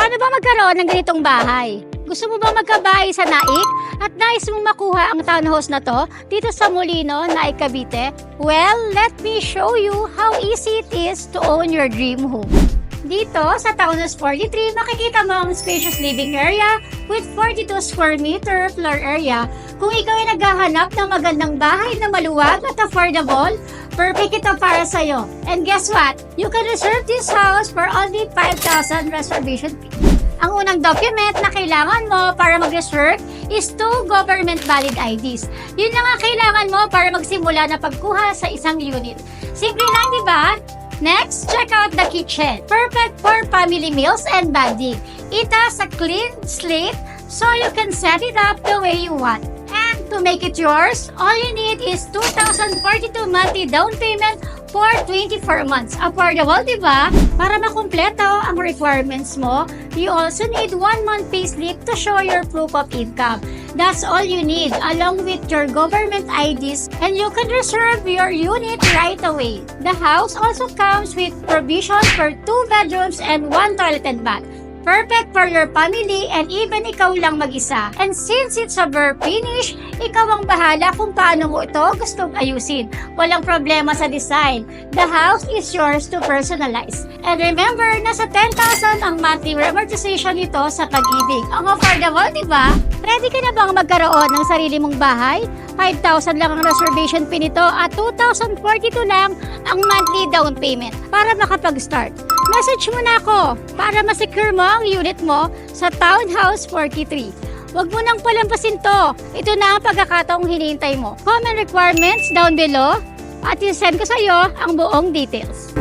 Paano ba magkaroon ng ganitong bahay? Gusto mo ba magkabahay sa Naik? At nais mong makuha ang townhouse na to dito sa Molino, Naik, Cavite? Well, let me show you how easy it is to own your dream home. Dito sa Townhouse 43, makikita mo ang spacious living area with 42 square meter floor area. Kung ikaw ay naghahanap ng magandang bahay na maluwag at affordable, perfect ito para sa'yo. And guess what? You can reserve this house for only 5,000 reservation fee. Ang unang document na kailangan mo para mag-reserve is 2 government valid IDs. Yun lang ang kailangan mo para magsimula na pagkuha sa isang unit. Simple lang, di ba? Next, check out the kitchen. Perfect for family meals and bonding. It has a clean slate so you can set it up the way you want. And to make it yours, all you need is 2,042 monthly down payment for 24 months. Affordable, di ba? Para makumpleto ang requirements mo, you also need 1 month payslip to show your proof of income. That's all you need along with your government IDs, and you can reserve your unit right away. The house also comes with provision for 2 bedrooms and 1 toilet and bath. Perfect for your family and even ikaw lang mag-isa. And since it's a bare finish, ikaw ang bahala kung paano mo ito gustong ayusin. Walang problema sa design. The house is yours to personalize. And remember, nasa 10,000 ang monthly amortization nito sa Pag-ibig. Ang affordable, di ba? Ready ka na bang magkaroon ng sarili mong bahay? 5,000 lang ang reservation fee nito at 2,042 lang ang monthly down payment para makapag-start. Message mo na ako para ma-secure mo ang unit mo sa Townhouse 43. Huwag mo nang palampasin to. Ito na ang pagkakataong hinihintay mo. Comment requirements down below at i-send ko sa iyo ang buong details.